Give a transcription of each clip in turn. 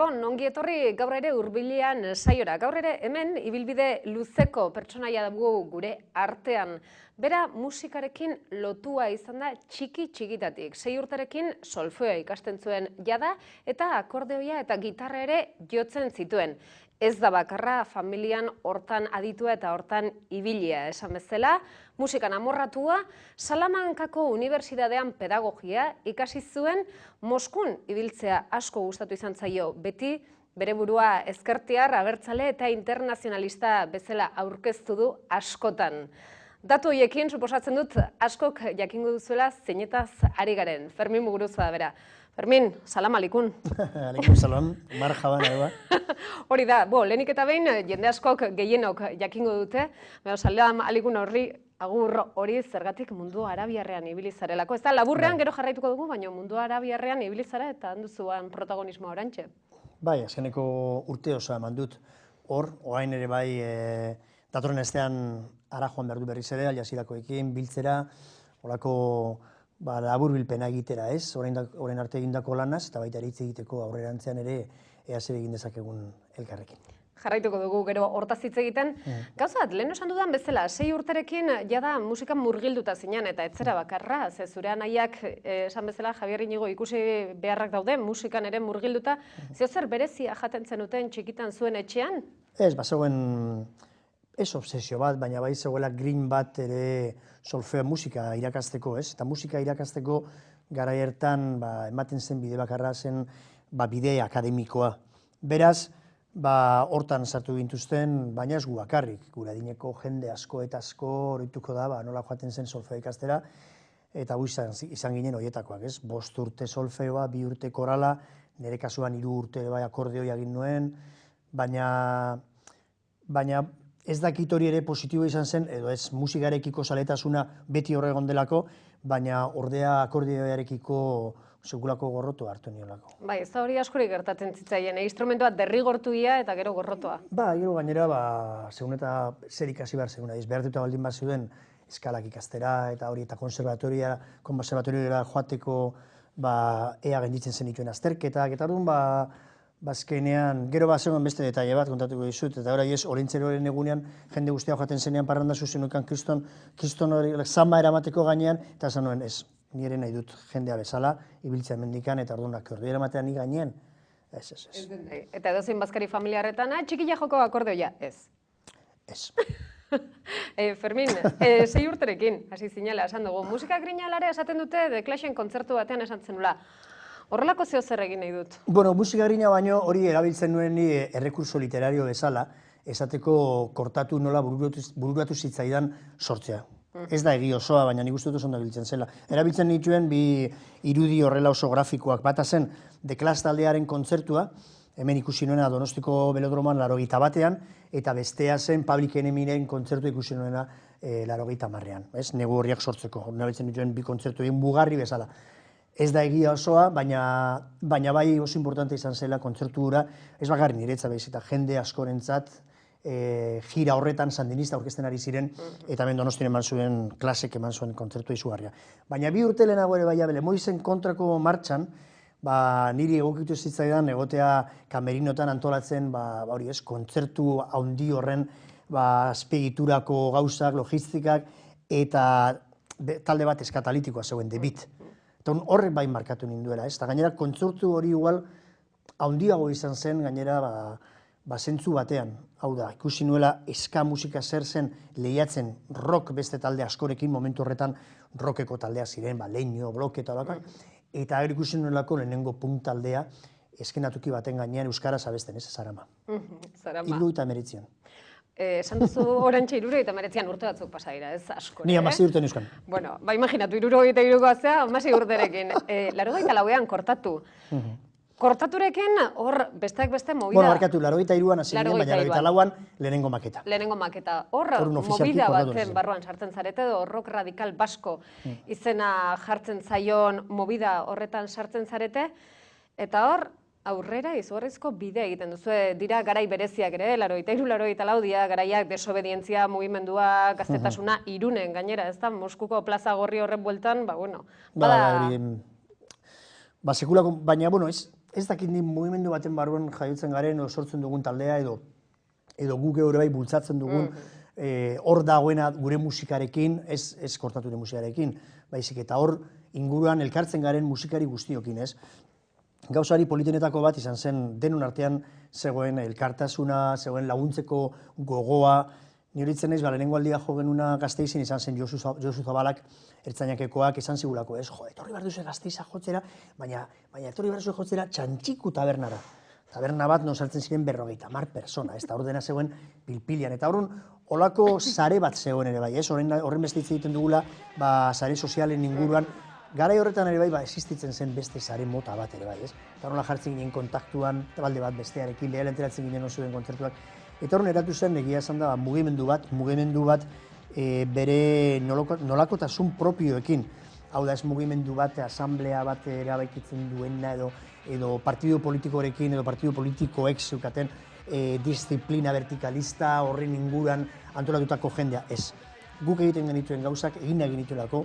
Gabon, ongi etorri gaur ere hurbilean saiora. Gaur ere hemen ibilbide luzeko pertsonaia dugu gure artean. Bera musikarekin lotua izan da txiki-txikitatik. 6 urterekin solfeoa ikasten zuen jada eta akordeoia eta gitarra ere jotzen zituen. Ez da bakarra familian hortan aditua eta hortan ibilia esan bezala, musikan amorratua, Salamankako Unibertsitatean pedagogia ikasi zuen, Moskun ibiltzea asko gustatu izan zaio beti, bere burua ezkertiar, abertzale eta internazionalista bezala aurkeztu du askotan. Datu horiekin suposatzen dut askok jakingo duzuela zeinetaz ari garen. Fermin Muguruza da bera. Fermin, salam alikun. Alikun salam, marhaban eba. Hori da, lehenik eta behin jende askok gehienok jakingo dute, salam alikun horri agur hori zergatik mundu arabiarrean ibili zarelako. Ez da, laburrean gero jarraituko dugu, baina mundu arabiarrean ibili zara eta handuzuan protagonismoa orantxe. Bai, azkeneko urte osoa eman dut. Hor, orain ere bai, datorren estean ara joan behar du berriz ere, Aljazirakoekin, biltzera, horako labur bilpena egitera ez, orain arte egindako lanaz, eta baita hitz egiteko aurrerantzean ere ea zer egin dezakegun elkarrekin. Jarraituko dugu gero hortaz hitz egiten. Gauzat, lehen esan dudan bezala, 6 urterekin jada musikan murgilduta zinen eta etzera bakarra, ze zure anaiak esan bezala Javier Inigo ikusi beharrak daude, musikan ere murgilduta. Zer berezia jaten zenuten txikitan zuen etxean? Ez, zegoen ez obsesio bat, baina bai zegoela green bat ere solfeo musika irakasteko, ez? Eta musika irakasteko garai hartan ematen zen bide bakarra zen bide akademikoa. Beraz, hortan sartu gintuzten, baina ez gu bakarrik, gure adineko jende asko eta asko horituko da, nola joaten zen solfeo ikastera, eta gu izan ginen horietakoak, ez? 5 urte solfeoa, 2 urte korala, nire kasuan 3 urte bai akordeoia egin nuen, baina ez dakit hori ere positibo izan zen, edo ez musikarekiko zaletasuna beti horregon delako, baina ordea akordeoarekiko sekulako gorrotu hartu niolako. Bai, ez da hori askorik gertatzen zitzaien, instrumentua derrigortuia eta gero gorrotoa. Gero gainera, segun eta zer ikasi behar seguna, behartuta baldin bat zeuden eskalak ikastera eta hori eta konservatoriora joateko ea genditzen zen dituen azterketak, eta orduan azkenean, gero zegoen beste detaile bat kontatuko dizut, eta orintzeroren egunean jende guztia joaten zenean parranda zuzenukan kriston hori zamba eramateko gainean, eta esan nuen ez, nire nahi dut jendea bezala, ibiltzea mendikan, eta orduan akordeoia eramatea ni gainean, ez. Eta edozein bazkari familiarretan, txikila joko akordeoia, ez? Ez. Fermin, 6 urterekin, hasi zinela, esan dugu, musika grinalare esaten dute The Clashen kontzertu batean esan zenula. Horrelako zeo zer egin nahi dut? Musika grina baino hori erabiltzen nuen ni errekurso literario bezala, esateko kortatu nola bururatu zitzaidan sortzea. Ez da egi osoa, baina nik uste dut oso ondo biltzen zela. Erabiltzen nituen bi irudi horrela oso grafikoak. Bata zen The Clash taldearen kontzertua, hemen ikusi nuena Donostiko Belodromoan 81ean, eta bestea zen Public Enemyren kontzertu ikusi nuena 80ean. Negu horriak sortzeko. Erabiltzen nituen bi kontzertu egin bugarri bezala. Ez da egia osoa, baina bai oso importante izan zela kontzertu hura, ez bakarrik niretzat baizik eta jende askorentzat gira horretan sandinista aurkezten ari ziren, eta hemen Donostian eman zuen klasek eman zuen kontzertua izugarria. Baina 2 urte lehenago ere bai Lemoizen kontrako martxan, niri egokitu zitzaidan egotea kamerinotan antolatzen, kontzertu handi horren azpiegiturako gauzak, logistikak, eta talde bat eskatalitikoa zegoen, The Beat. Eta horrek bai markatu ninduela, eta gainera kontzertu hori igual handiago izan zen, gainera zentzu batean. Hau da, ikusi nuela eska musika zer zen lehiatzen rock beste talde askorekin, momentu horretan rockeko taldea ziren, Leño, Bloke eta holakoak, eta ikusi nuelako lehenengo punk taldea eskenatuki baten gainean euskaraz abesten, ez Zarama. Zarama. 79an. Esan duzu orantxe 79an urte batzuk pasa dira, ez asko. Ni 16 urte neuzkan. Imaginatu, 73 zea, 16 urterekin. 84an kortatu. Kortaturekin hor besteak beste movida. Barkatu, 83an hasi ginen, baina 84an lehenengo maketa. Lehenengo maketa. Hor movida batzen barruan sartzen zarete, edo rock radikal basko izena jartzen zaion movida horretan sartzen zarete, eta hor aurrera izugarrizko bide egiten duzu, dira garai bereziak ere, 83-84 dira garaiak desobedientzia mugimendua, gaztetasuna, Irunen gainera, ez da, Moskuko plaza gorri horren bueltan, sekulako, baina, ez dakit ni mugimendu baten barruan jaiotzen garen, edo sortzen dugun taldea, edo guk ere bai bultzatzen dugun, hor dagoena gure musikarekin, ez kortaturen musikarekin, baizik eta hor inguruan elkartzen garen musikari guztiokin, ez? Gauzari politenetako bat izan zen denon artean zegoen elkartasuna, zegoen laguntzeko gogoa. Ni horitzen naiz, lehenengo aldia jo genuna Gasteizin izan zen Josu Zabalak, ertzainakekoak esan zigulako, ez? Jo, etorri behar duzu Gasteiza jotzera, baina etorri behar duzu jotzera Txantxiku tabernara. Taberna bat non sartzen ziren 50 persona, ez da hor dena zegoen pilpilian. Eta horren, holako sare bat zegoen ere bai, ez? Horren beste hitz egiten dugula, sare sozialen inguruan, garai horretan ere bai, existitzen zen beste sare mota bat ere bai, ez? Eta horrela jartzen ginen kontaktuan, balde bat bestearekin, lehela enteratzen ginen oso den kontzertuak. Eta horren eratu zen, egia esan da, mugimendu bat bere nolakotasun propioekin. Hau da, ez mugimendu bat, asamblea bat erabaikitzen duena edo partidu politikorekin edo partidu politikoek zeukaten disiplina vertikalista horren inguruan antolatutako jendea, ez. Guk egiten genituen gauzak, egin genituelako,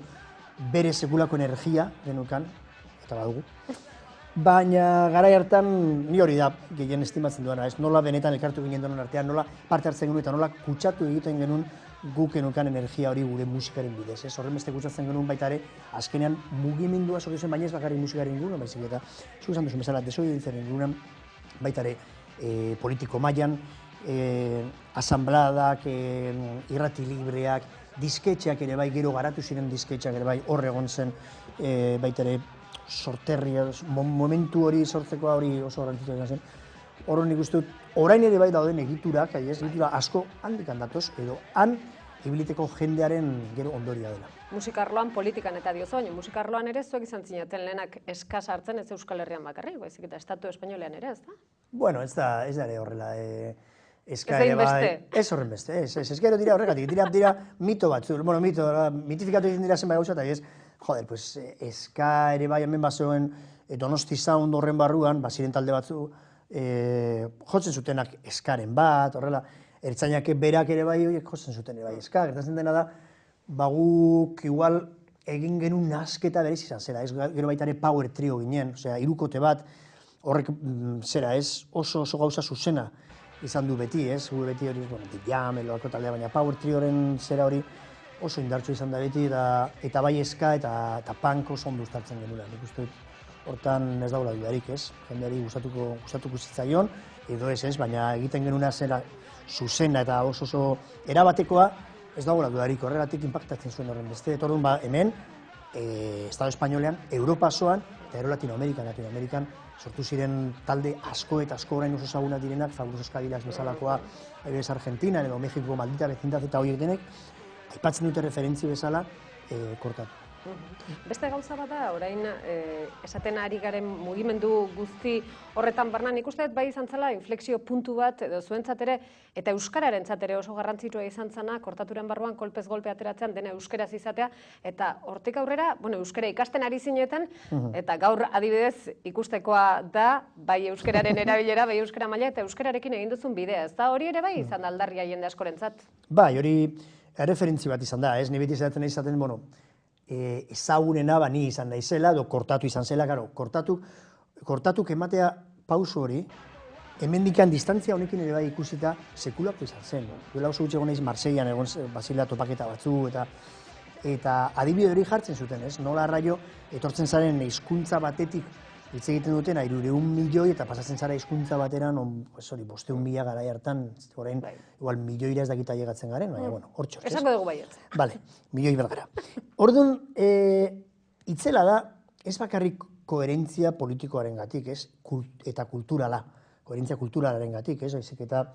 bere sekulako energia genukan, eta badugu. Baina garai hartan ni hori da gehien estimatzen duena, ez nola benetan elkartu ginen denon artean, nola parte hartzen genuen eta nola kutsatu egiten genuen guk genukan energia hori gure musikaren bidez, ez? Horren beste kutsatzen genuen baita ere, azkenean mugimendua sortu zen, baina ez bakarrik musikaren inguruan, baizik eta, zu esan duzu bezala, desobedientziaren inguruan, baita ere politiko mailan, asambladak, irrati libreak, disketxeak ere bai, gero garatu ziren disketxeak ere bai, hor egon zen baita ere sorterria, momentu hori sortzeko hori oso garrantzitsua izan zen. Horren nik uste dut, orain ere bai dauden egiturak, egitura asko handik handatoz, edo han ibiliteko jendearen gero ondoria dela. Musikarloan politikan eta diozu, baina musikarloan ere zuek izan zinaten lehenak eskaz hartzen ez Euskal Herrian bakarrik, baizik eta Estatu Espainolean ere, ez da? Bueno, ez da ere horrela. Ez horren beste, ez gero dira horregatik, dira mito batzu, bueno, mitifikatu egiten dira zenbait gauza, eta ez, joder, pues, eska ere bai hemen bazegoen Donosti Sound horren barruan, ziren talde batzu, jotzen zutenak eskaren bat, horrela, ertzainak berak ere bai, jotzen zuten ere bai eska, gertatzen dena da, guk igual egin genuen nasketa berez izan zera, gero baita ere power trio ginen, osea, hirukote bat, horrek zera, ez oso gauza zuzena izan du beti, ez, gu beti hori, bueno, Jam, eloako taldea, baina power trioren zera hori oso indartsu izan da beti, eta bai eska eta punk oso ondo uztartzen genuela. Nik uste dut, hortan ez dagoela dudarik, ez? Jendeari gustatuko zitzaion, edo ez, baina egiten genuena zera zuzena eta oso erabatekoa, ez dagoela dudarik, horregatik inpaktatzen zuen horren beste. Eta orduan, hemen, Estado Espainolean, Europa osoan, eta ero Latinoamerikan, sortu ziren talde asko eta asko orain oso ezagunak direnak, Fabulosos Cadillacs bezalakoa, adibidez Argentina, edo Mexiko Maldita Vecindad eta horiek denek, aipatzen dute referentzi bezala kortatu. Beste gauza bat da, orain esaten ari garen mugimendu guzti horretan barna, nik uste bai izan zela inflexio puntu bat edo zuentzat ere, eta euskararentzat ere oso garrantzitsua izan zena, kortaturen barruan kolpez golpe ateratzean dena euskaraz izatea, eta hortik aurrera, bueno, euskara ikasten ari zinetan, eta gaur adibidez ikustekoa da, bai euskararen erabilera, bai euskara maila, eta euskararekin egin duzun bidea, ez da hori ere bai izan aldarria jende askorentzat? Bai, hori referentzi bat izan da, ez, ni beti izaten, bueno, ezagunena bani izan naizela, edo kortatu izan zela, gero, kortatuk ematea pauso hori, hemendikan distantzia honekin ere bai ikusita sekulako izan zen. Duela oso gutxi egon naiz Marseillan egon Basilea topaketa batzu, eta adibide hori jartzen zuten, ez? Nola arraio, etortzen zaren hizkuntza batetik hitz egiten duten 300 milioi eta pasatzen zara hizkuntza bateran, hori, 500.000 garai hartan, orain, igual milioira ez dakita llegatzen garen, baina, bueno, hor txortz. Esango dugu baietz. Bale, milioi bergara. Orduan, itzela da, ez bakarrik koherentzia politikoaren gatik, ez? Eta kulturala, koherentzia kulturalaren gatik, ez? Baizik eta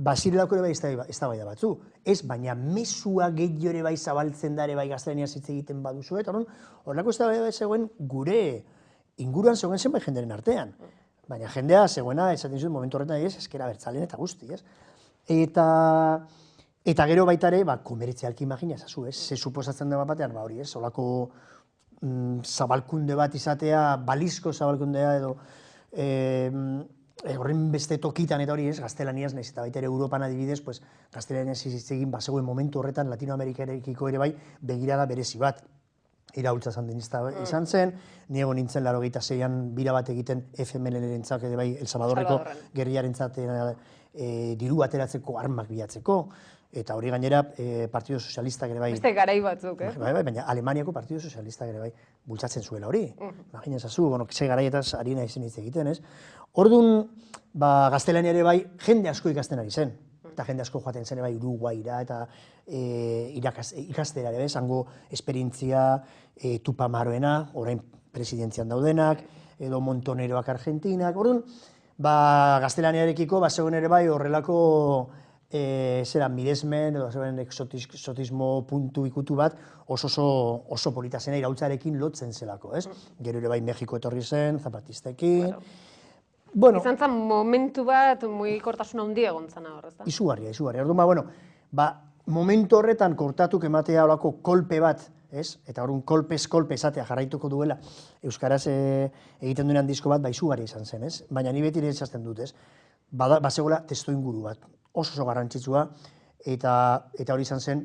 Basilelako ere bai eztabaida batzu. Ez, baina mesua gehiago ere bai zabaltzen da ere bai gaztelaniaz hitz egiten baduzu, eta horrelako eztabaida zegoen gure inguruan zegoen zenbait jenderen artean. Baina jendea zegoena, esaten zuen momentu horretan ez, ezkera bertzalen eta guzti, ez? Eta gero baita ere, komertzialki imagina ezazu, ez? Ze suposatzen da batean, hori ez, holako zabalkunde bat izatea, balizko zabalkundea edo horren beste tokitan eta hori ez, gaztelaniaz, nahiz eta baita ere Europan adibidez, gaztelaniaz hitz egin bazegoen momentu horretan Latinoamerikarekiko ere bai begirada berezi bat. iraultza sandinista izan zen, ni egon nintzen 86an bira bat egiten FMLN-entzat ere bai El Salvadorreko gerriarentzat diru ateratzeko armak bilatzeko, eta hori gainera Partido Sozialistak ere bai... Beste garai batzuk, Baina Alemaniako Partido Sozialistak ere bai bultzatzen zuela hori. Imagina ezazu, ze garaietaz ari nahi zen hitz egiten, ez? Orduan, gaztelania ere bai jende asko ikasten ari zen. Eta jende asko joaten zen bai Uruguaira eta ikastera ere, hango esperientzia Tupamaroena, orain presidentzian daudenak, edo Montoneroak Argentinak, orduan, gaztelaniarekiko zegoen ere bai horrelako miresmen, edo zegoen exotismo puntu ikutu bat, oso polita zena iraultzarekin lotzen zelako, ez? Gero ere bai Mexiko etorri zen, zapatistekin. Izan zen momentu bat, mugikortasun handia egon zen hor, ez da? Izugarria. Orduan, momentu horretan kortatuk ematea olako kolpe bat, ez? Eta orduan kolpez-kolpe esatea jarraituko duela Euskaraz egiten duenan disko bat, izugarria izan zen, ez? Baina ni beti ere esaten dut, ez? Bazegoela testu inguru bat, oso garrantzitsua, eta hori izan zen,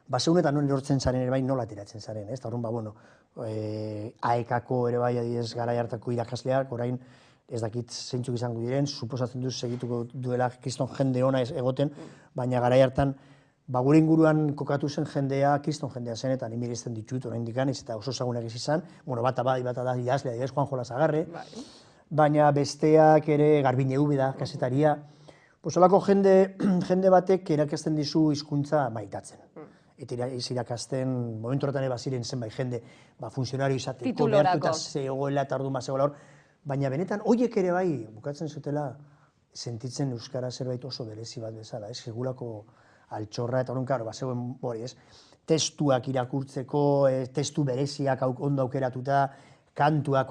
bazegun eta non erortzen zaren ere bai nola ateratzen zaren, ez? Eta orduan, AEK-ko ere bai adibidez garai hartako irakasleak, orain ez dakit zeintzuk izango diren, suposatzen duz segituko duela kriston jende ona egoten, baina garai hartan, gure inguruan kokatu zen jendea, kriston jendea zen, eta ni miresten ditut orain dikaniz, eta oso ezagunak ez izan, bata da idazlea, Juan Jolas Agarre, baina besteak ere Garbine Ubeda, kasetaria, olako jende batek erakasten dizu hizkuntza maitatzen. Eta irakasten, momentu horretan baziren zenbait jende, funtzionario izateko, behartuta zegoela eta orduan zegoela hor, baina benetan, horiek ere bai, bukatzen zutela, sentitzen Euskara zerbait oso berezi bat bezala, ez? Segulako altxorra, eta horren, karo, zegoen hori, ez? Testuak irakurtzeko, testu bereziak ondo aukeratuta, kantuak,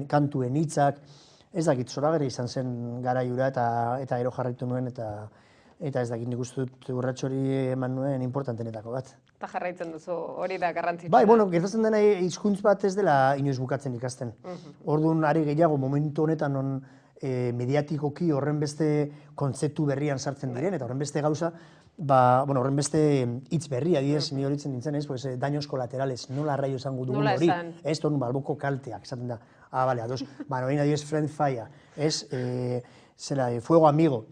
kantuen hitzak, ez dakit, zoragarri izan zen garaiura, eta ero jarraitu nuen, eta ez dakit nik uste dut urrats hori eman nuen importantenetako bat. Eta jarraitzen duzu hori da garrantzitsua. Bai, gertatzen dena hizkuntz bat ez dela inoiz bukatzen ikasten. Orduan, are gehiago, momentu honetan non mediatikoki horren beste kontzeptu berrian sartzen diren, eta horren beste gauza, horren beste hitz berria, ni horitzen nintzen, daños colaterales, nola arraio esango dugun hori, ez torun balboko kalteak, esaten da, bale, ados, hori nahi friend fire, fuego amigo,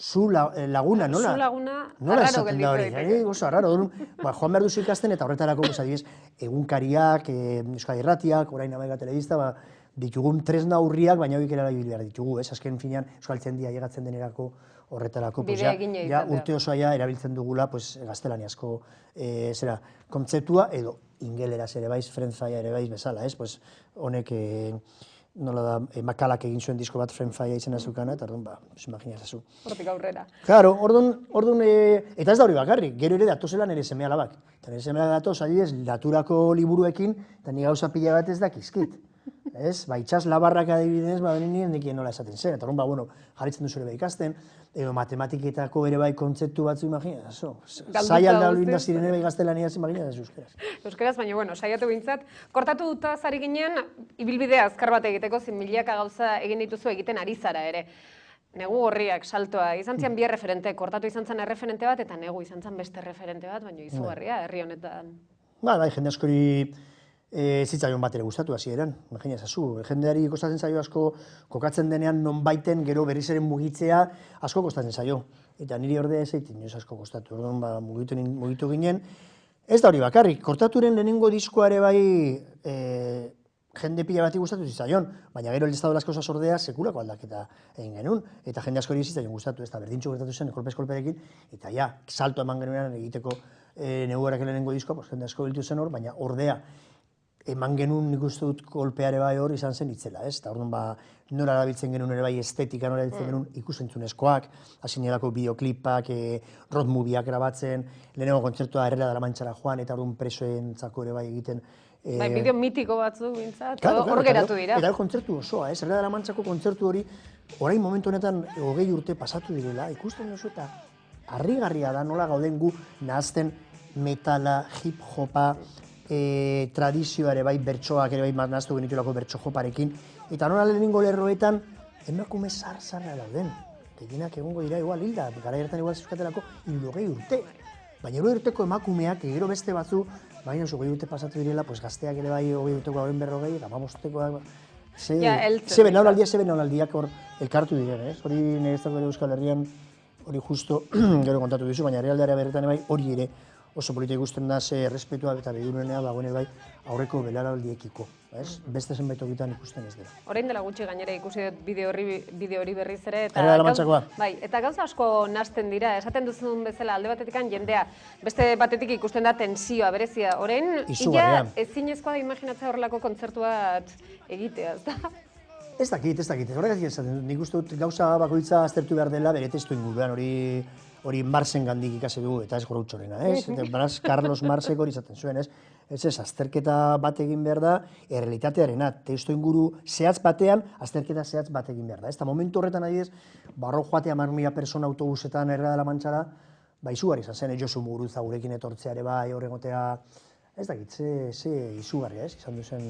zu laguna, nola? Zu laguna, arraro gelditu oso arraro, joan behar duzu ikasten, eta horretarako, egunkariak, Euskadi Irratiak, orain Amaiga Telebista, ditugun tresna urriak, baina horiek erabili behar ditugu, azken finean, Euskaltzaindia llegatzen denerako horretarako, urte osoa erabiltzen dugula gaztelaniazko kontzeptua, edo ingeleraz ere baiz, frentzaia ere baiz bezala, honek nola da, Makalak egin zuen disko bat Friendfire izena zukana, eta orduan, imaginazazu. Hortik aurrera. Claro, orduan, eta ez da hori bakarrik, gero ere datozela nire seme alabak. Eta nire seme alabak datoz, adibidez, naturako liburuekin, eta ni gauza pila bat ez dakizkit. Ez, itxas labarrak adibidez, benien nekien nola esaten zen, eta orduan, jarritzen duzu ere ikasten, edo matematiketako ere bai kontzeptu batzu, imaginazazu. Zaila alda hori ziren ere bai gaztelaniaz, imaginazazu euskaraz. Euskaraz, baina, saiatu bintzat, kortatu dutaz ari ginen, ibilbidea azkar bat egiteko, milaka gauza egin dituzu egiten ari zara ere. Negu Gorriak, saltoa, izan zian bi erreferente, kortatu izan zen erreferente bat, eta negu izan zen beste erreferente bat, baina izugarria, herri honetan. Bai, jende askori zitzaion bat ere gustatu hasieran, imagina ezazu, jendeari kostatzen zaio asko kokatzen denean nonbaiten gero berriz ere mugitzea asko kostatzen zaio. Eta niri ordea ez zait inoiz asko kostatu, orduan mugitu ginen. Ez da hori bakarrik, kortaturen lehenengo diskoa ere bai jende pila bati gustatu zitzaion, baina gero el estado de las cosas ordea sekulako aldaketa egin genuen, eta jende askori zitzaion gustatu, ez da berdintxo gertatu zen kolpez-kolperekin, eta ja, salto eman genuenan egiteko Neguerak lehenengo diskoa, jende asko biltu zen hor, baina ordea eman genuen nik uste dut kolpeare bai hor izan zen itzela, ez? Eta orduan nora erabiltzen genuen ere bai estetika, nora erabiltzen genuen ikusentzunezkoak, hasi nirako bideoklipak, road movieak grabatzen, lehenengo kontzertua Herrera de la Manchara joan, eta orduan presoentzako ere bai egiten. Bai, bideo mitiko batzuk bintzat, hor geratu dira. Eta kontzertu osoa, Herrera de la Manchako kontzertu hori, orain momentu honetan 20 urte pasatu direla, ikusten duzu eta harrigarria da nola gauden gu nahazten metala, hip-hopa, tradizioa ere bai, bertsoak ere bai, nahaztu genitulako bertso joparekin, eta nola lehenengo lerroetan, emakume zar-zarra dauden. Gehienak egongo dira igual hilda, gara hartan igual zeuskatelako 60 urte. Baina 20 urteko emakumeak, gero beste batzu, baina oso 20 urte pasatu direla, pues gazteak ere bai 20 urteko 40, eta 15-tekoak, ze belaunaldiak hor elkartu diren, ez? Hori niretzako ere Euskal Herrian, hori justo, gero kontatu dizu, baina herrialdea beretan bai hori ere oso polita ikusten da ze errespetua eta begirunea dagoen bai aurreko belaunaldiekiko, ez? Beste zenbait tokitan ikusten ez dira. Orain dela gutxi gainera ikusi dut bideo hori berriz ere, bai, eta gauza asko nahasten dira, esaten duzun bezala alde batetik jendea, beste batetik ikusten da tentsioa berezia. Orain, ia ezinezkoa da imaginatzea horrelako kontzertu bat egitea, ez da? Ez dakit. Horregatik esaten dut, nik uste dut gauza bakoitza aztertu behar dela bere testu inguruan, hori Marxen gandik ikasi dugu, eta ez Grouchorena, ez? Carlos Marxek hori izaten zuen, ez? Ez, azterketa bat egin behar da, errealitatearena, testu inguru zehatz batean, azterketa zehatz bat egin behar da. Eta momentu horretan adibidez, barro joatea 10.000 persona autobusetan Herrera de la Manchara, izugarri izan zen, Josu Muguruza gurekin etortzea ere bai, horregotea, ez dakit, ze izugarria, ez? Izan duzen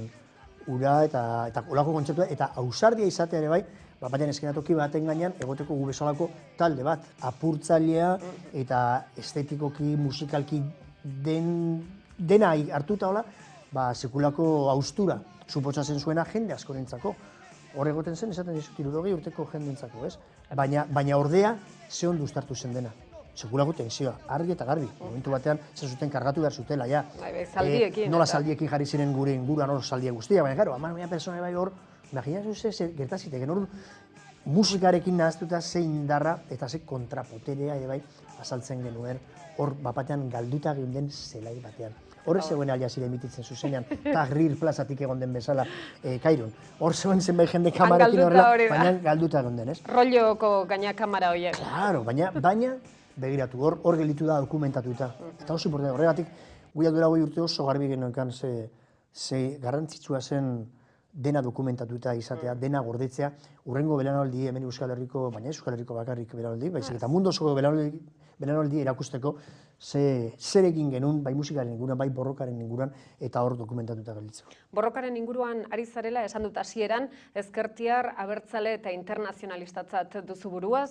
ura eta olako kontzeptua, eta ausardia izatea ere bai, batean eskenatoki baten gainean, egoteko gu bezalako talde bat, apurtzailea eta estetikoki, musikalki dena hartuta hola, sekulako haustura supotsatzen zuena jende askorentzako. Hor egoten zen, esaten dizut, 60 urteko jendeentzako, ez? Baina ordea, ze ondo uztartu zen dena. Sekulako tensioa, argi eta garbi. Momentu batean, zen zuten kargatu behar zutela, ja. Zaldiekin. Nola zaldiekin jarri ziren gure inguruan hor zaldia guztia, baina, gero, 10.000 persona bai hor, imaginatzen ze gertaziteken hor, musikarekin nahaztuta ze indarra eta ze kontrapoterea ere bai azaltzen genuen hor bapatean galduta geunden zelai batean. Horre zegoen Al Jazeera emititzen zuzenean, Tahrir plazatik egon den bezala Kairon. Hor zegoen zenbait jende kamarekin horrela, baina galduta egon den, ez? Rolloko gaina kamara horiek. Claro, baina begiratu, hor gelitu da dokumentatuta. Eta oso importante horregatik, guia duela 20 urte oso garbi genuen ze garrantzitsua zen dena dokumentatuta izatea, dena gordetzea, hurrengo belaunaldi hemen Euskal Herriko, baina Euskal Herriko bakarrik belaunaldi, baizik eta mundu osoko belaunaldi erakusteko zer egin genuen, bai musikaren inguruan, bai borrokaren inguruan, eta hor dokumentatuta gelditzeko. Borrokaren inguruan ari zarela, esan dut hasieran, ezkertiar, abertzale eta internazionalistatzat duzu burua,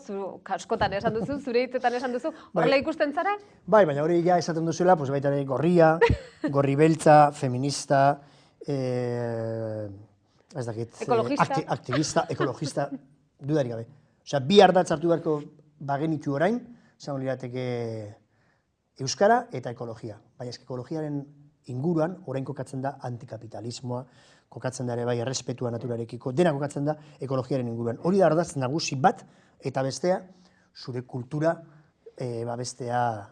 askotan esan duzu, zure hitzetan esan duzu, horrela ikusten zara? Bai, baina hori ja esaten duzuela, baita ere gorria, gorri beltza, feminista, ez dakit, aktivista, ekologista, dudarik gabe. Osea, bi ardatz hartu beharko bagenitu orain, izango lirateke euskara eta ekologia. Baina ekologiaren inguruan, orain kokatzen da antikapitalismoa, kokatzen da ere bai errespetua naturarekiko, dena kokatzen da ekologiaren inguruan. Hori da ardatz nagusi bat, eta bestea, zure kultura, bestea,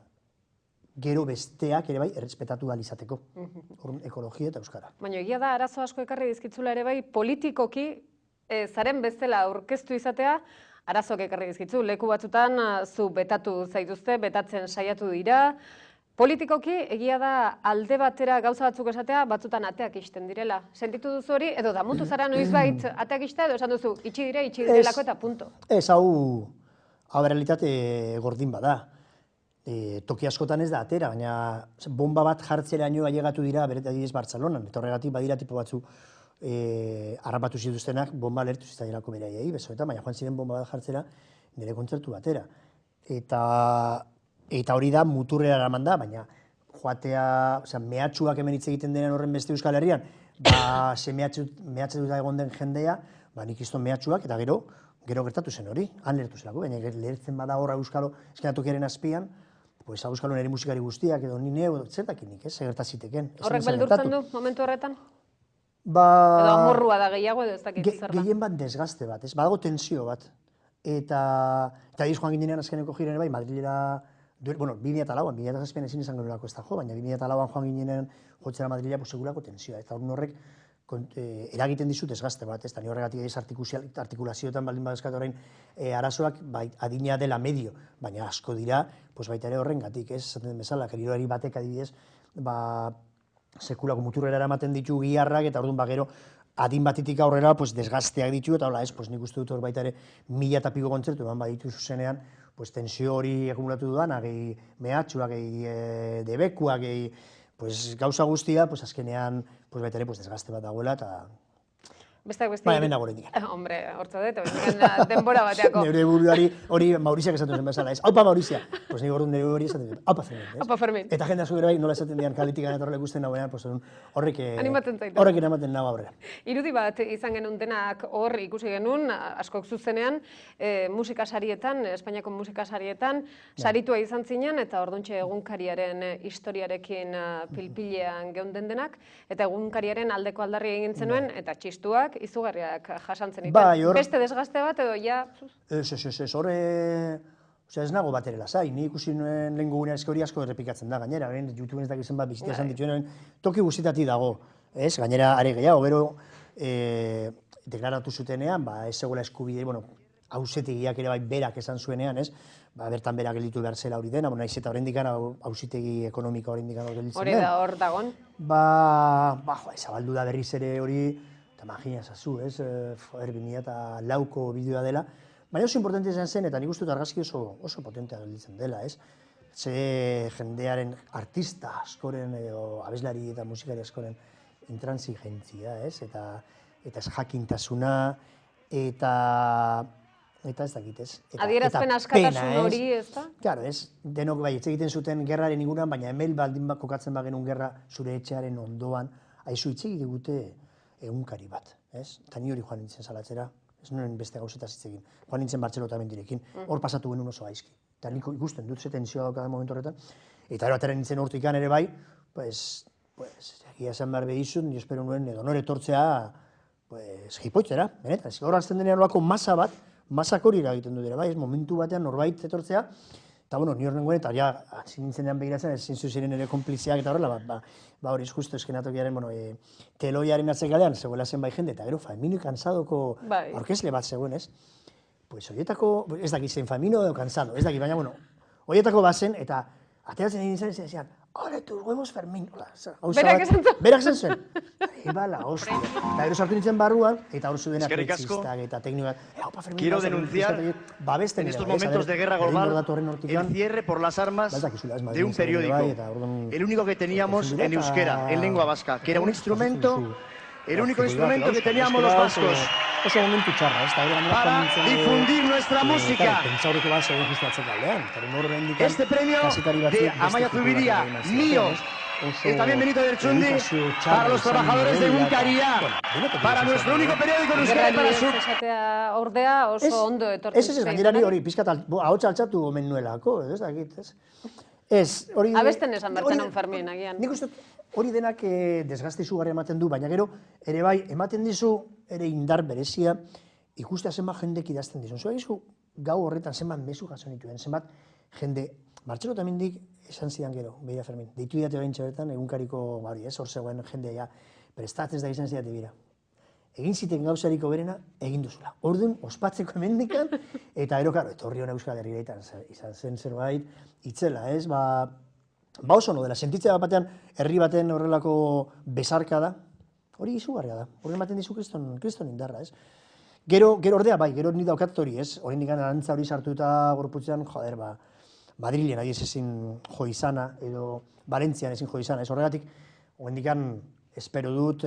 gero besteak ere bai errespetatu ahal izateko. Ekologia eta euskara. Baina egia da, arazo asko ekarri dizkitzula ere bai, politikoki zaren bezala aurkeztu izatea, arazoak ekarri dizkitzu. Leku batzutan zu betatu zaituzte, betatzen saiatu dira. Politikoki egia da alde batera gauza batzuk esatea, batzutan ateak ixten direla. Sentitu duzu hori, edo damutu zara noizbait ateak ixtea, edo esan duzu, itxi direlako eta punto. Ez, hau realitate gordin bada. Toki askotan ez da atera, baina bomba bat jartzeraino ailegatu dira, bere adibidez Bartzelonan, eta horregatik badira tipo batzu harrapatu zituztenak bomba alertu zitzaielako beraiei, besoetan, baina joan ziren bomba bat jartzera nire kontzertu batera. Eta hori da muturrera eraman da, baina joatea, mehatxuak hemen hitz egiten denen horren beste Euskal Herrian, ze mehatxetuta egon den jendea, nik izton mehatxuak, eta gero gertatu zen hori, han lertu zelako, baina lertzen bada horra Euskalo eskenatokiaren azpian, Euskalo nire musikari guztiak edo ni neu, zertakinik, gertaziteken. Horrek beldurtzen du momentu horretan? Edo amorrua da gehiago edo ez dakit zer da? Gehien bat desgazte bat, badago tensio bat. Eta diz joan ginean azkeneko jiren bai, Madrilera, bueno, 2004an, 2007an ezin izango nolako ez da jo, baina 2004an joan ginean jotzera Madrilera segurako tensioa. Eta horrek eragiten dizut desgazte bat, eta ni horregatik ez artikulazioetan baldin badezkat orain arazoak adina dela medio, baina asko dira, baita ere horrengatik, ez, esaten den bezala, geriroari batek adibidez, sekulako muturrera eramaten ditu giharrak, eta orduan gero adin batitik aurrera desgazteak ditu, eta hola ez, nik uste dut hor baita ere 1000 eta piko kontzertu eman baditu zuzenean, tensio hori akumulatu dudana, gehi mehatxuak, gehi debekuak, gehi gauza guztia, azkenean baita ere desgazte bat dagoela, eta... Besteak beste. Ba, hemen nago oraindik. Hombre, hortza dut, denbora bateako. Neure buruari hori Mauriziak esaten zen bezala, ez? Aupa Maurizia. Pues ni orduan neure hori esaten dut. Aupa Fermin, ez? Aupa Fermin. Eta jende asko ere bai nola esaten dian kalitik anatorrela ikusten nagoenean, pues horrek Animatzen zaitu. horrek eramaten nago aurrera. Irudi bat izan genuen denak hor ikusi genuen, askok zuzenean, musikasarietan, Espainiako musikasarietan, saritua izan zinen, eta orduntxe egunkariaren historiarekin pilpilean geunden denak, eta egunkariaren aldeko aldarri egin zenuen, eta txistuak izugarriak jasantzen ditu. Bai, hor... Beste desgazte bat edo ja... Ez, horre... Osea, ez nago bat ere lasai, ni ikusi nuen lehen guguna hori asko errepikatzen da, gainera, YouTubeen ez dakizen bat bizita esan dituen, toki guztitatik dago, ez? Gainera, are gehiago, gero, deklaratu zutenean, ez zegoela eskubide, auzitegiak ere bai berak esan zuenean, ez? Bertan berak gelditu behar zela hori dena, naiz eta horrendik auzitegi ekonomika horrendik gelditzen den. Hori da hor dagon. Zabaldu da berriz ere hori, eta imagina zazu, ez? 2004ko bideoa dela. Baina oso importante izan zen, eta nik uste dut argazki oso potentea gelditzen dela, ez? Ze jendearen artista askoren, edo abeslari eta musikari askoren intransigentzia, ez? Eta ez jakintasuna, eta ez dakit, ez? Adierazpen askatasun hori, ez da? Claro, ez? Denok bai, etxe egiten zuten gerraren inguruan, baina hemen baldin kokatzen bagenun gerra zure etxearen ondoan, aizu hitz egite gute egunkari bat, ez? Eta ni hori joan nintzen salatzera, ez nuen beste gauzetaz hitz egin. Joan nintzen Bartzelota mendirekin, hor pasatu genuen oso gaizki. Eta nik ikusten dut ze tentsioa daukada momentu horretan. Eta gero atera nintzen hortikan ere bai, egia esan behar behizut, ni espero nuen edonore etortzea, jipoitzera, benetan. Hor azten denean olako masa bat, masak hori eragiten du dira, bai, momentu batean norbait etortzea, eta ni hor nengoen, eta ja, zintzenean begiratzen, ezin zuziren ere konpliziak eta horrela, hori justo eskenatokiaren, teloiaren atzekalean, zegoela zenbait jende, eta gero Famino Cansadoko orkesle bat zegoen, ez? Pues horietako, ez dakit zen Famino edo Cansado, ez dakit, baina, horietako bazen, eta ateratzen egin izan, zezian, ole, tus huevos Fermin, berak esan zuen. Berak esan zuen. Ebala, hostia. Eta gero sartu nintzen barruan, eta hor zuen apretsistak eta teknikak. Quiero denunciar en estos momentos de guerra global el cierre por las armas de un periódico, el único que teníamos en euskera, en lengua vasca, que era un instrumento, el único instrumento que teníamos los vascos para difundir nuestra música. Este premio de Amaia Zubiria, mío, y también Benito Lerchundi, para los trabajadores de Egunkaria, para nuestro único periódico en euskera, para su... Ordea oso ondo etortzen. Ez, gainerari hori, pizkat ahotsa altxatu omen nuelako, ez dakit, ez? Ez, hori... Abesten esan bertzen Fermin, agian. Nik uste hori denak desgazte izugarri ematen du, baina gero, ere bai, ematen dizu, ere indar berezia, ikustea zenbat jendek idazten dizun. Zua gizu, gau horretan zenbat mezu jaso nituen, zenbat jende, Martxelo Tamendik esan zidan gero, Beira Fermin, deitu idate bain txabertan, egunkariko, hor zegoen jendea, prestatzen da izan zidate bira. Egin ziten gauzariko berena, egin duzula. Orduan, ospatzeko hemendikan, eta gero, karo, etorri hona Euskal Herriera izan zen zerbait, itzela, ez? Oso no dela, sentitzea batean, herri baten horrelako besarka da, hori izugarria da, hori ematen dizu kriston indarra, ez? Gero ordea, bai, gero ni daukat hori, ez? Hori indikan arantza hori sartuta gorputzean, joder, Madrilen ari ezin jo izana, edo Valentzian ezin jo izana, ez horregatik, indikan espero dut,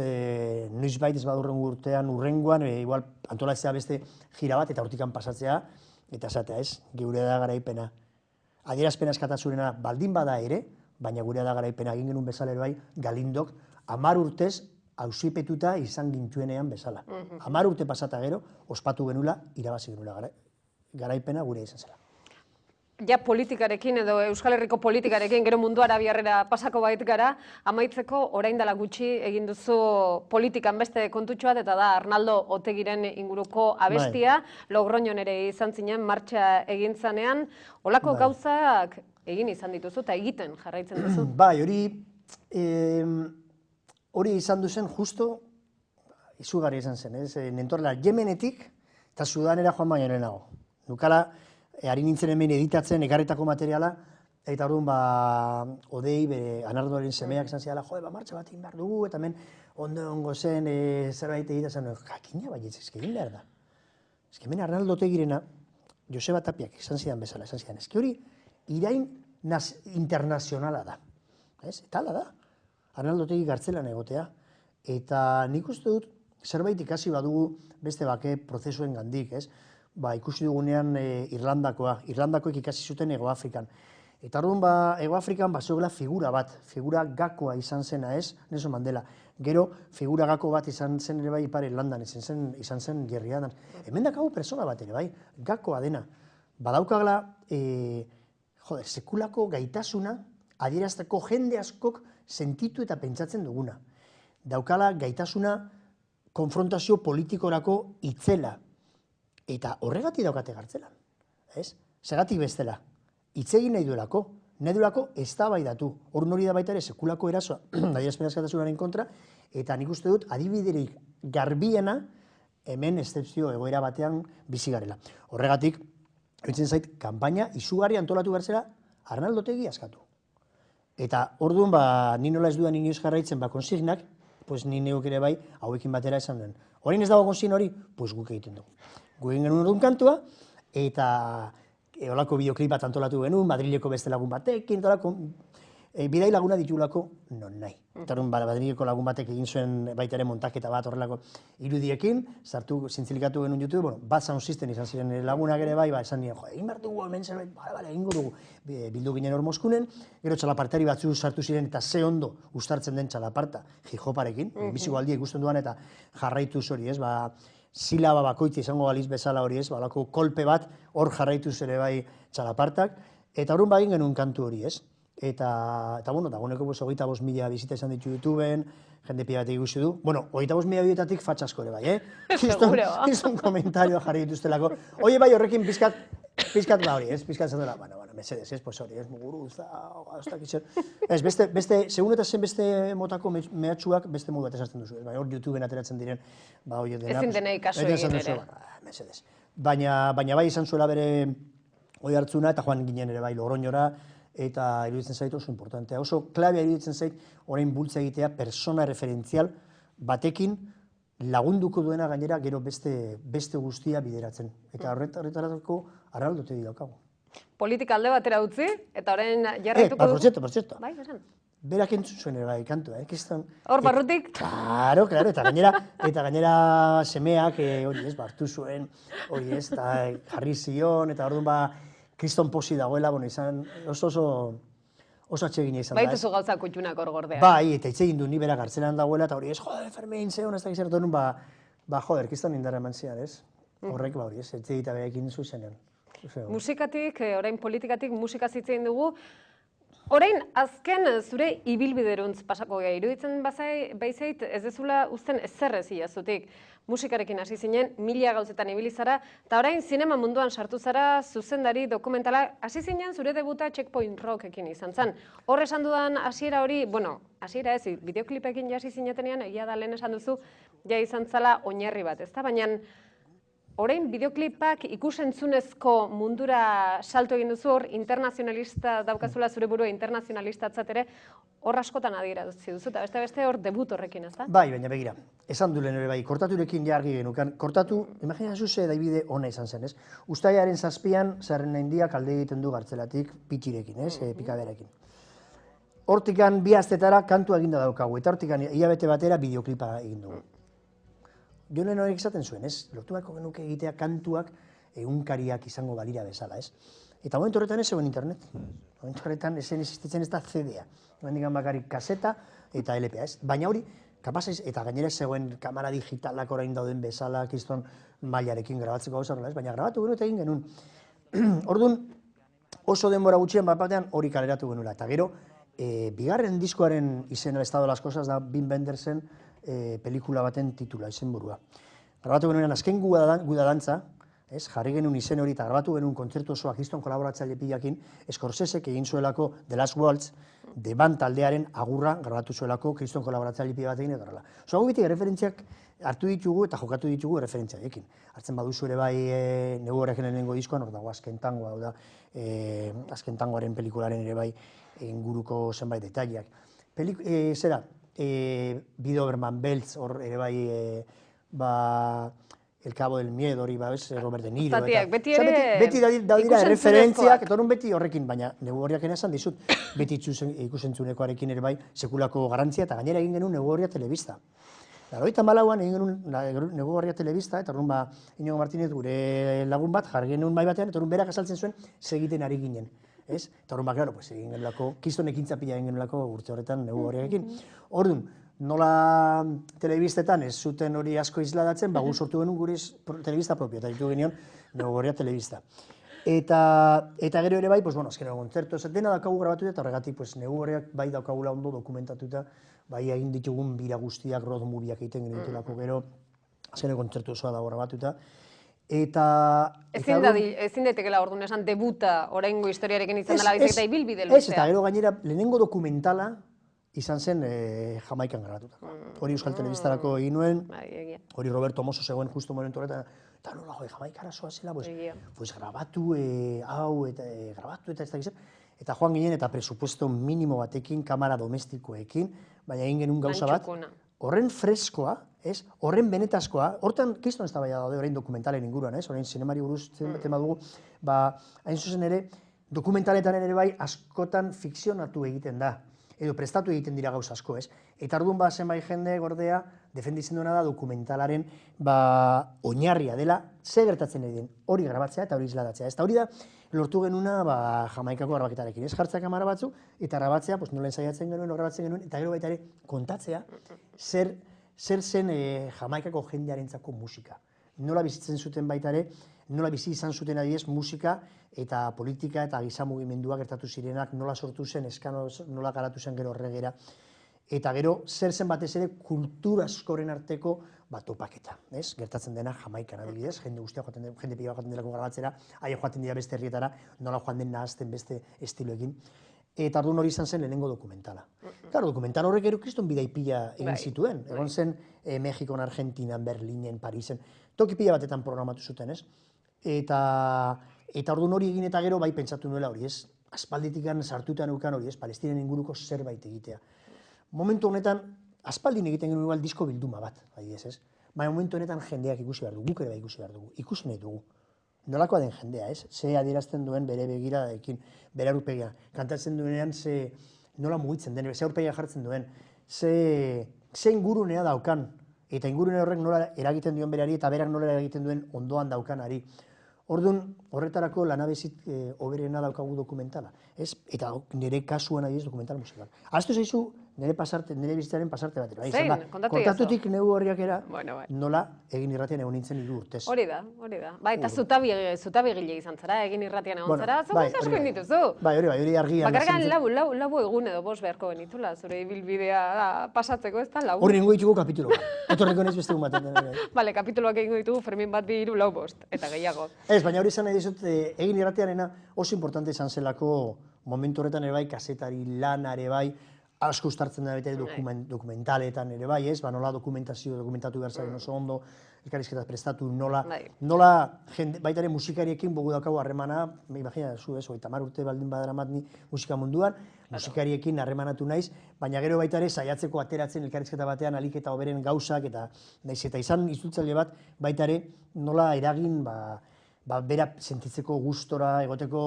noizbait ez badurren urtean, urrengoan, igual antolatzea beste gira bat, eta hortikan pasatzea, eta esatea, ez? Geure da garaipena. Adierazpen askatasunena baldin bada ere, baina gure da garaipena egin genuen bezala ere bai, Galindok 10 urtez auzipetuta izan gintuenean bezala. 10 urte pasata gero, ospatu genula, irabazi genula garaipena gure izan zela. Ja politikarekin edo Euskal Herriko politikarekin gero mundu arabiarrera pasako bait gara, amaitzeko orain dela gutxi egin duzu politikan beste kontutxo bat, eta da Arnaldo Otegiren inguruko abestia, Logroñon ere izan zinen, martxa egin zanean, olako gauzak egin izan dituzu eta egiten jarraitzen duzu. Bai, hori izan duzen justo izugarri izan zen, ez? Nentorrela Yemenetik eta Sudanera joan baino lehenago. Nukala, ari nintzen hemen editatzen ekarritako materiala, eta orduan Odei, Anardoaren semeak esan zidala, martxa bat egin behar dugu, eta hemen ondo zen zerbait egiten, jakina bai, ez egin behar da. Ez hemen Arnaldo Otegirena, Joseba Tapiak esan zidan bezala, esan zidan, ez hori irain internazionala da. Eta hala da, Arnaldo Otegi gartzelan egotea, eta nik uste dut, zerbait ikasi badugu beste bake prozesuen gandik, ez? Ikusi dugunean Irlandakoek ikasi zuten Hego Afrikan. Eta orduan, Hego Afrikan zegoela figura bat, figura gakoa izan zena, ez? Nelson Mandela. Gero, figura gako bat izan zen ere bai Ipar Irlandan, izan zen Gerry Adams. Hemen dakagu persona bat ere bai, gakoa dena. Badaukagala, sekulako gaitasuna, adierazteko jende askok sentitu eta pentsatzen duguna. Daukala gaitasuna konfrontazio politikorako itzela. Eta horregatik daukate gartzelan. Segatik bestela. Itzegin nahi duelako eztabaidatu. Hor nori da baita ere sekulako erasoa, adierazpen askatasunaren kontra, eta nik uste dut adibiderik garbiena hemen eszepzio egoera batean bizi garela. Horregatik, egitzen zait, kanpaina izugarri antolatu bertzera Arnaldo Otegi askatu. Eta orduan, ni nola ez dudan inoiz jarraitzen konsignak, ni neuk ere bai, hauekin batera esan duen. Horein ez dago konsigna hori, guk egiten dugu. Gu egin genuen orduan kantua, eta holako bideoklip bat antolatu genuen, Madrileko beste lagun batekin, bidai laguna ditulako non nahi. Eta orduan, Madrileko lagun batek egin zuen baita ere montaketa bat horrelako irudiekin, zintzilikatu genuen YouTube, bat sound system izan ziren lagunak ere bai, esan nien, egin behar dugu, hemen zerbait, egingo dugu, bildu ginen hor Moskunen, gero txalapartari batzu sartu ziren eta ze ondo ustartzen den txalaparta, jijoparekin, biziko aldia ikusten duan eta jarraituz hori, ez, silaba bakoitza izango baliz bezala hori, ez, balako kolpe bat hor jarraituz ere bai txalapartak, eta horren bagin genuen kantu hori, ez. Eta dagoeneko 25.000 bizita izan ditu YouTubeen, jende pila bat ikusi du. 25.000 bidetatik fatxasko ere bai, Kiston komentarioa jarri dituztelako. Oie bai horrekin pizkat hori, ez? Pizkat zan dela, mesedez, ez, hori, ez, muguruza, ez, segun eta zen beste motako mehatxuak beste modu bat esazten duzu, hor YouTubeen ateratzen diren, hori dena. Ezin denei kaso egin ere. Mesedez. Baina bai izan zuela bere hori hartzuna, eta joan ginen ere bai Logroñora, eta iruditzen zait oso importantea. Oso klabea iruditzen zait orain bultza egitea persona referentzial batekin lagunduko duena gainera gero beste guztia bideratzen. Eta horretarako Arnaldo Otegi daukagu. Politika alde batera utzi, eta orain jarraituko dugu. Por cierto. Bai, esan. Berak entzun zuen ere bai kantu, Hor barrutik? Claro, eta gainera semeak hori ez, hartu zuen, hori ez, eta jarri zion, eta orduan kriston posi dagoela, izan oso atsegina izan da. Baituzu gauza kutxunak hor gordea. Bai, eta hitz egin du ni berak gartzelan dagoela, eta hori ez, Fermin, zeon, ez da gizertu honun, kriston indara eman zian, ez? Horrek, hori ez, hitz egita behaekin zuzenean. Musikatik, orain politikatik musikaz hitz egin dugu, orain azken zure ibilbideruntz pasako gehi, iruditzen baizait ez dezula uzten ezerrez iazutik. Musikarekin hasi zinen, 1000 gauzetan ibili zara, eta orain zinema munduan sartu zara, zuzendari, dokumentala, hasi zinen zure debuta Checkpoint Rockekin izan zen. Hor esan dudan hasiera hori, hasiera ez, bideoklipekin hasi zinetenean, egia da lehen esan duzu, ja izan zala oinarri bat, ezta? Baina orain bideoklipak ikusentzunezko mundura salto egin duzu, hor internazionalista daukazula zure burua internazionalistatzat ere, hor askotan adierazi duzu, eta beste hor debut horrekin, ez da? Bai, baina begira, esan du lehen ere bai, kortaturekin jargi genukan, kortatu, imaginazu ze daibide ona izan zen, ez? Uztailaren 7an, Zarren Handiak alde egiten du Gartzelatik pitxirekin, ez? Pikaberekin. Hortikan 2 astetara kantua eginda daukagu, eta hortikan hilabete batera bideoklipa egin dugu. Jo lehen horiek esaten zuen, ez? Lortu beharko genuke egitea kantuak egunkariak izango balira bezala, ez? Eta momentu horretan ez zegoen internet. Momentu horretan esen existitzen ez da CD-a. Hendikan bakarrik kaseta eta LP-a, ez? Baina hori, kapaz ez, eta gainera zegoen kamera digitalak orain dauden bezala, kriston mailarekin grabatzeko gauza horrela, ez? Baina grabatu genuen eta egin genuen. Orduan, oso denbora gutxien bat-batean hori kaleratu genuela. Eta gero, bigarren diskoaren izena Estado de las Cosas da Wim Wendersen pelikula baten titula, izenburua. Grabatu genuen azken Gudadantza, jarri genuen izen hori eta grabatu genuen kontzertu osoa kriston kolaboratzaile pilakin, Scorsesek egin zuelako The Last Waltz, The Band taldearen agurra grabatu zuelako kriston kolaboratzaile pila batekin eta horrela. Hau beti referentziak hartu ditugu eta jokatu ditugu referentziaekin. Hartzen baduzu ere bai Negu Horreken lehenengo diskoan, hor dago Azken Tangoa, hau da, Azken Tangoaren pelikularen ere bai inguruko zenbait detaileak. Zera, Bidoberman Beltz, hor ere bai, El Cabo del Miedo, hori, Robert De Niro. Beti daudira referentziak, eta horren beti horrekin, baina Negu Horriaken esan dizut, beti ikusentzunekoarekin ere bai, sekulako garantzia, eta gainera egin genuen Negu Horria telebista. 84an egin genuen Negu Gorria telebista, eta orduan Inigo Martinez gure lagun bat jarri genuen bai batean, eta orduan berak azaltzen zuen segiten ari ginen. Eta orduan, claro, egin genelako, kiston ekintza pila egin genelako urte horretan Negu Gorriarekin. Orduan, nola telebistetan ez zuten hori asko isladatzen, gu sortu genuen gure telebista propio, eta ditu genion Negu Gorria telebista. Eta gero ere bai, azkeneko kontzertu, dena daukagu grabatuta, eta horregatik Negu Gorriak bai daukagula ondo dokumentatuta, bai egin ditugun bira guztiak, road movieak egiten genituelako gero, azkeneko kontzertu osoa dago grabatuta. Ezin daitekela orduan esan debuta oraingo historiarekin izan dela bizik eta ibilbide luzea. Ez, eta gero gainera, lehenengo dokumentala izan zen Jamaikan grabatuta. Hori Euskal Telebistarako egin nuen, hori Roberto Mosso zegoen justu momentu horretan, eta nola, Jamaikara zoazela, grabatu, grabatu eta ez da gizan. Eta joan ginen eta presupuesto minimo batekin, kamera domestikoekin, baina egin genuen gauza bat, horren freskoa, horren benetazkoa, hortan kiston ez da bai daude orain dokumentalen inguruan, orain zinemari buruz tema dugu, hain zuzen ere, dokumentaletan ere bai askotan fikzionatu egiten da, edo prestatu egiten dira gauza asko, Eta orduan zenbait jende gordea, defenditzen duena da dokumentalaren oinarria dela, ze gertatzen ari den, hori grabatzea eta hori isladatzea. Eta hori da, lortu genuna Jamaikako grabaketarekin, jartzea kamera batzu, eta grabatzea, nola ensaiatzen genuen, grabatzen genuen, eta gero baita ere kontatzea, zer zen Jamaikako jendearentzako musika. Nola bizitzen zuten baita ere, nola bizi izan zuten adibidez musika eta politika eta giza mugimendua gertatu zirenak, nola sortu zen, nola garatu zen gero horregera, eta gero zer zen batez ere kultura askoren arteko topaketa, gertatzen dena Jamaikan adibidez, jende guztia joaten den, jende pila joaten delako grabatzera, aia joaten dira beste herrietara, nola joan den nahazten beste estiloekin. Eta orduan hori izan zen lehenengo dokumentala. Claro, dokumental horrek ero kriston bidai pila egin zituen. Egon zen Mexikon, Argentinan, Berlinen, Parisen, toki pila batetan programatu zuten, Eta orduan hori egin eta gero bai pentsatu nuela hori, aspalditik sartuta neukan hori, Palestinen inguruko zerbait egitea. Momentu honetan, aspaldin egiten genuen igual disko bilduma bat, adibidez, baina momentu honetan jendeak ikusi behar dugu, guk ere bai ikusi behar dugu, ikusi nahi dugu. Nolakoa den jendea, ze adierazten duen bere begiradekin, bere aurpegia, kantatzen duenean nola mugitzen den, ze aurpegia jartzen duen, ze ingurunea daukan, eta ingurune horrek nola eragiten duen berari, eta berak nola eragiten duen ondoan daukanari. Orduan, horretarako lanabezit oberena daukagu dokumentala, eta nire kasuan adibidez dokumental musikal. Ahaztu zaizu, nire bizitzaren pasarte batera. Zein, kontatu iazu. Kontatutik Negu Gorriak era, nola egin irratian egon nintzen 3 urtez. Hori da. Eta zutabigile izan zara, egin irratian egon zara, zugu asko indituzu. Bai, hori argian. Bakargan lau egun edo 5 beharko genitula, zure ibilbidea pasatzeko, ez da lau. Hori nengo ditugu kapitulo bat. Etorriko naiz beste egun batean. Bale, kapituloak egingo ditugu, Fermin 1, 2, 3, 4, 5, eta gehiago. Ez, baina hori izan nahi dizut, egin irratiarena oso importante izan zelako momentu horretan ere bai, kasetari lana ere bai, asko ustartzen da bete dokumentaletan ere bai, nola dokumentatu behar zaren oso ondo, elkarrizketak prestatu, nola baita ere musikariekin bugu daukagu harremana, imagina zu, 30 urte baldin badaramat ni musika munduan, musikariekin harremanatu naiz, baina gero baita ere saiatzeko ateratzen elkarrizketa batean alik eta hoberen gauzak, eta naiz eta izan izultzaile bat, baita ere nola eragin, bera sentitzeko gustora, egoteko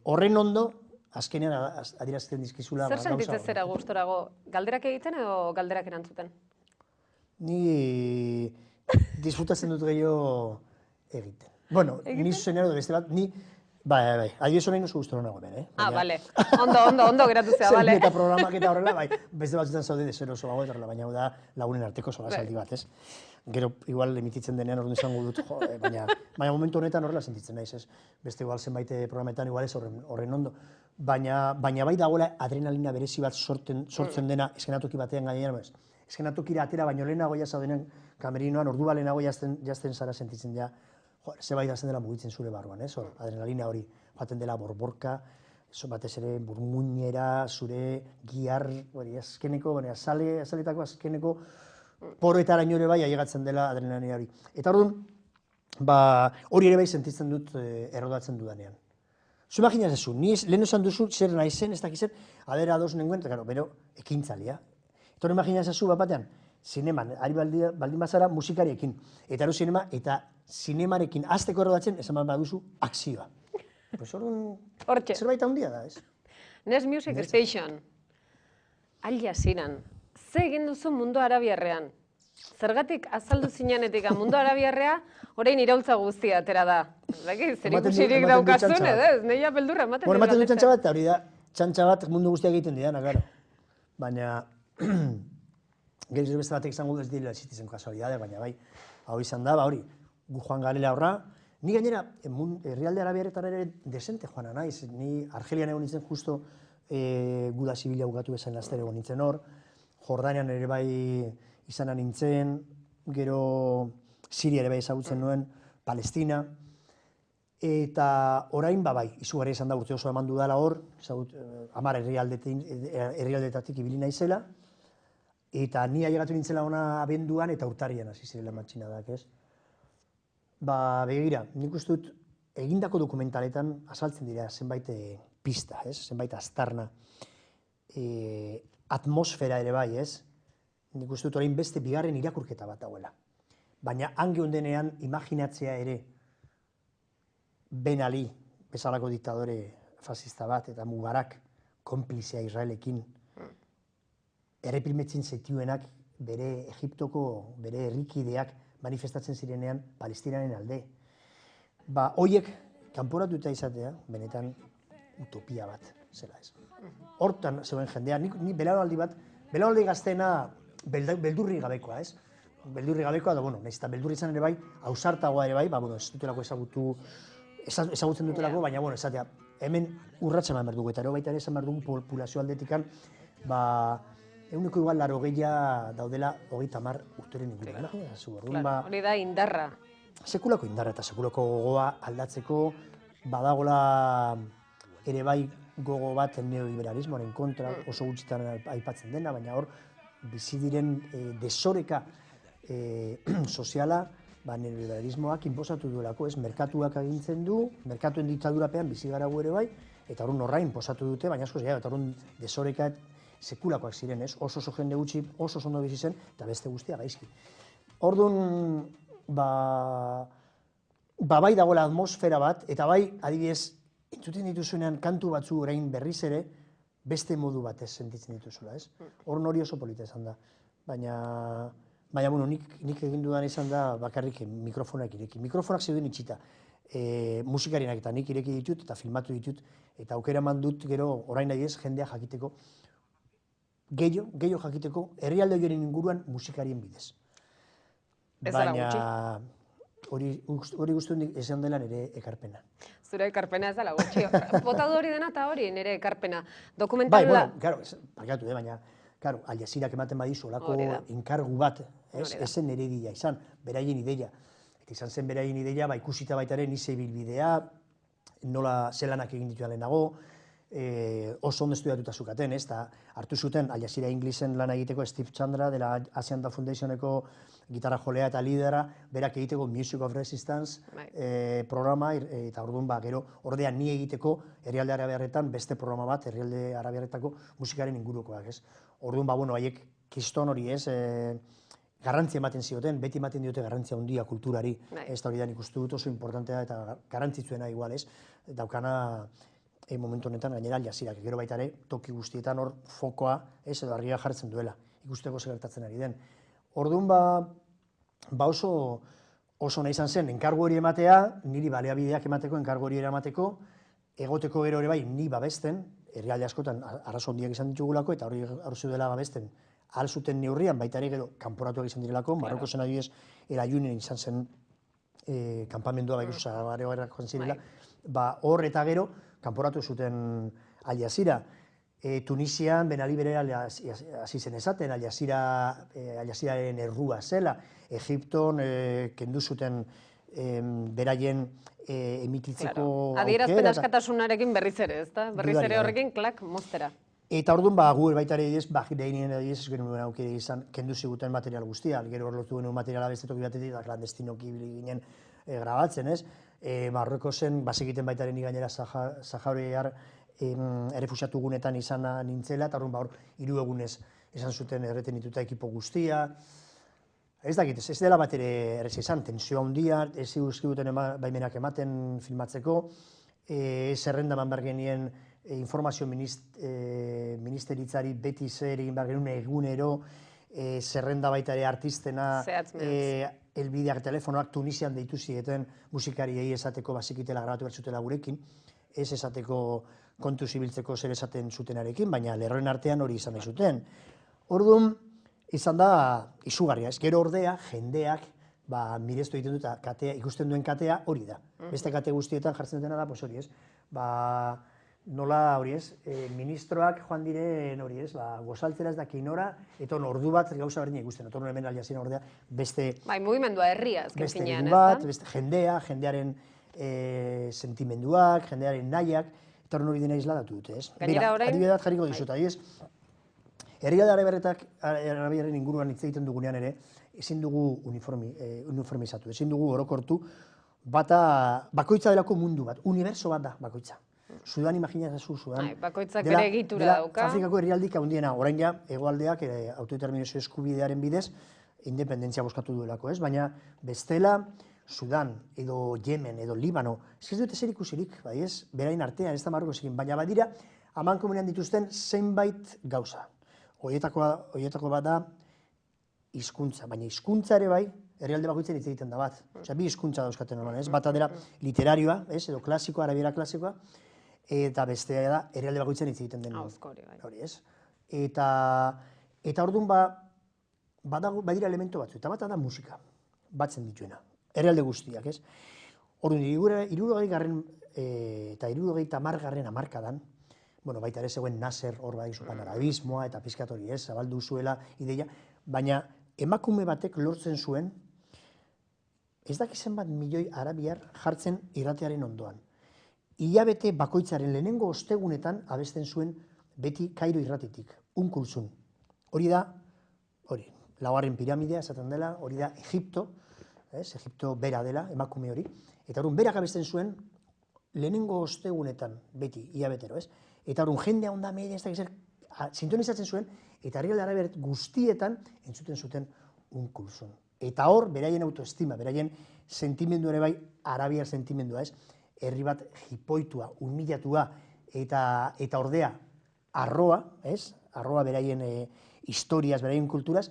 horren ondo, azkenean adierazten dizkizula. Zer sentitzen zera gustorago? Galderak egiten edo galderak erantzuten? Ni disfrutatzen dut gehiago egiten. Bueno, ni zuzenero beste bat, ni... Bai, adibidez orain oso gustora nago hemen, bale. Ondo geratu zea, bale. Zer eta programak eta horrela, bai, beste batzutan zaude desero oso bago, baina hau da lagunen arteko solasaldi bat, Gero, igual, emititzen denean orduan izango dut, baina momentu honetan horrela sentitzen naiz, Beste igual zenbait programetan igual ez horren ondo. Baina bai dagoela adrenalina berezi bat sortzen dena eskenatoki batean gainean, eskenatokira atera baino lehenago ja zaudenean kamerinoan, ordu lehenago jazten zara sentitzen ja, zebait hazen dela mugitzen zure barruan, adrenalina hori joaten dela borborka, batez ere burmuinera, zure gihar, azkeneko, azaletako azkeneko poroetaraino ere bai ailegatzen dela adrenalina hori. Eta orduan, hori ere bai sentitzen dut errodatzen dudanean. Zu imaginaz ezu, ni lehen esan duzu zer nahi zen, ez dakiz zer, adera ados nengoen, eta bero, ekintzalia. Eta hori imaginaz ezu bat batean, zineman, ari baldin bazara musikariekin, eta ero zinema, eta zinemarekin azteko errodatzen, esan baduzu, akzioa. Pues zerbait handia da, ez? Nes Music Station, Al Jazeeran, Ze egin duzu mundu arabiarrean? Zergatik azaldu zinenetik mundu arabiarrea, orain iraultza guztia atera da. Zer ikusirik daukazun, edo? Neia beldurra ematen dira. Ematen du txantxa bat, eta hori da, txantxa bat mundu guztiak egiten dira, claro. Baina, gero beste batek izango ez dira existizen kasualidade, baina bai, hau izan da, hori, gu joan garela horra. Ni gainera, herrialde arabiaretan ere desente joana naiz, ni Argelian egon nintzen justo guda zibila bukatu bezain laster egon nintzen hor, Jordanian ere bai izana nintzen, gero Siria ere bai ezagutzen nuen, Palestina, eta orain bai, izugarri izan da urte oso eman dudala hor, 10 herrialdetatik ibili naizela, eta ni ailegatu nintzela ona abenduan eta urtarrian hasi zirela matxinadak, ez? Begira, nik uste dut egindako dokumentaletan azaltzen dira zenbait pista, ez? Zenbait aztarna, atmosfera ere bai, ez? Nik uste dut orain beste bigarren irakurketa bat dagoela. Baina hangi ondenean imaginatzea ere Ben Ali, bezalako diktadore fascista bat, eta Mubarak, konplizea Israelekin, erreprimetzen zaituenak bere Egiptoko, bere herrikideak manifestatzen zirenean Palestinaren alde. Hoiek kanporatuta izatea, benetan utopia bat, zela ez. Hortan zegoen jendea, ni belaunaldi gazteena beldurri gabekoa, ez? Beldurri gabekoa, da, nahiz eta beldurri izan ere bai, ausartagoa ere bai, ez dutelako ezagutzen dutelako, baina, esatea, hemen urratsa eman behar dugu, eta ero baita ere esan behar dugu populazio aldetikan, eguneko igual 80 daudela 30 urteren inguruan. Hori da indarra. Sekulako indarra eta sekulako gogoa aldatzeko, badagola ere bai gogo bat neoliberalismoaren kontra, oso gutxitan aipatzen dena, baina hor, bizi diren desoreka soziala, neoliberalismoak inposatu duelako, ez, merkatuak agintzen du, merkatuen diktadurapean bizi gara ere bai, eta horren horra inposatu dute, baina askoz, eta horren desoreka sekulakoak ziren, ez, oso jende gutxi, oso ondo bizi zen, eta beste guztia gaizki. Orduan, bai dagoela atmosfera bat, eta bai, adibidez, entzuten dituzuenean kantu batzu orain berriz ere, beste modu batez sentitzen dituzula, ez? Horren hori oso polita izan da. Baina, nik egin dudan izan da bakarrik mikrofonak ireki. Mikrofonak zeuden itxita. Musikarienak eta nik ireki ditut eta filmatu ditut, eta aukera eman dut gero orain nahi ez jendea jakiteko, gehiago jakiteko, herrialde horien inguruan musikarien bidez. Baina, hori guztuen esan dela nire ekarpena. Zure ekarpena ez dela gutxi. Botadu hori dena eta hori nire ekarpena. Bai, bueno, parkatu, baina, Al Jazeerak ematen badizu olako enkargu bat, ezen nire ideia izan, beraien ideia. Eta izan zen beraien ideia, ikusita baitaren ize bilbidea, nola zelanak egin dituan lehenago, oso ondo estudiatuta zukaten, eta hartu zuten Al Jazeera Inglesen lan egiteko Steve Chandra, dela Asian Foundationeko gitarra jolea eta lidera, berak egiteko Music of Resistance programa, eta orduan gero ordean ni egiteko herrialde arabiarretan beste programa bat, herrialde arabiarretako musikaren ingurukoak, ez? Orduan, haiek kiston hori, ez, garrantzia ematen zioten, beti ematen diote garrantzia handia kulturari, ez da hori da nik uste dut oso importantea eta garrantzitsuena igual, ez, daukana momentu honetan gainera Al Jazeerak, gero baita ere, toki guztietan hor fokoa, ez, edo argia jartzen duela, ikusteko gertatzen ari den. Orduan, oso nahi izan zen, enkargu hori ematea, niri baliabideak emateko, enkargu hori emateko, egoteko gero ere bai, ni babesten, herrialde askotan arazo handiak izan ditugulako, eta hori dela babesten ahal zuten neurrian, baita ere gero kanporatuak izan direlako, Marrokozen adibidez, Eraiunen izan zen kanpamendua ikusi Saharakoak joan zirela, hor eta gero kanporatu zuten Al Jazeera. Tunisian, Ben Ali bere hasi zen esaten, Al Jazeeraren errua zela, Egipton kendu zuten beraien emititzeko aukera. Adierazpen askatasunarekin berriz ere, ezta? Berriz ere horrekin klak moztera. Eta orduan, gu baita ere ez genuen aukera izan, kendu ziguten material guztia, gero lortu genuen materiala beste toki batetik, eta klandestinoki ginen grabatzen, ez? Marrokozen, bazekiten baita ere gainera Saharakoar errefuxiatu gunetan izan nintzela, eta orduan, 3 egunez esan zuten erretenituta ekipo guztia. Ez dakit, ez dela bat ere errez izan, tensio handia, ez ziguten baimenak ematen filmatzeko, zerrenda eman behar genien informazio ministeritzari beti zer egin behar genuen egunero, zerrenda baita ere artistena, elbideak, telefonoak Tunisian deitu zieten musikariei esateko bazikitela grabatu behar zutela gurekin, ez esateko kontu zibiltzeko zer esaten zutenarekin, baina lerroen artean hori izan nahi zuten. Orduan, izan da izugarria, ez gero ordea, jendeak, mirestu egiten dut, ikusten duen katea hori da. Beste kate guztietan jartzen dutena da, hori ez, nola hori ez, ministroak joan diren hori ez, gozaltzera ez daki nora, eta ordu bat gauza berdina ikusten, eta hemen Al Jazeera ordea beste... Bai, mugimendua herria, azken finean, ez da? Beste jendearen sentimenduak, jendearen nahiak, eta hori dena isladatu dute, ez? Gainera orain... Adibidez jarriko dizut, adibidez, herria da arabiaren inguruan hitz egiten dugunean ere, ezin dugu uniformizatu, ezin dugu orokortu, bakoitza delako mundu bat, uniberso bat da bakoitza. Sudan imaginatzen Sudan. Bakoitzak bere egitura dauka. Afrikako herrialdik handiena, orain ja, hegoaldeak autodeterminazio eskubidearen bidez, independentzia bozkatu duelako, ez? Baina bestela, Sudan, edo Yemen, edo Libano, ez dute zer ikusirik, bai ez? Berain artean, ez da marroko zekin, baina badira, amankomunean dituzten zenbait gauza. Horietako bat da, hizkuntza, baina hizkuntza ere bai, herrialde bakoitzen hitz egiten da bat. Osea, bi hizkuntza dauzkaten normal, ez? Bata dela literarioa, ez? Edo klasikoa, arabiera klasikoa, eta bestea da, herrialde bakoitzen hitz egiten den. Hori, ez? Eta orduan badira elemento batzu, eta bata da musika, batzen dituena, herrialde guztiak, ez? Orduan, 60garren eta 70garren hamarkadan, baita ere zegoen Nasser hor bai zupan arabismoa eta pizkat hori, ez? Zabaldu zuela ideia, baina emakume batek lortzen zuen, ez dakizen bat milioi arabiar jartzen irratearen ondoan. Hilabete bakoitzaren lehenengo ostegunetan abesten zuen beti Kairo irratitik, Kulsum. Hori da, laugarren piramidea esaten dela, hori da Egipto, Egipto bera dela, emakume hori, eta orduan berak abesten zuen lehenengo ostegunetan beti, hilabetero, ez? Eta orduan jendea onda media ez dakizer, sintonizatzen zuen, eta herrialde arabiar guztietan entzuten zuten Kulsum. Eta hor, beraien autoestima, beraien sentimendu ere bai, arabiar sentimendua, ez? Herri bat jipoitua, humilatua, eta ordea, arroa, ez? Arroa beraien historiaz, beraien kulturaz,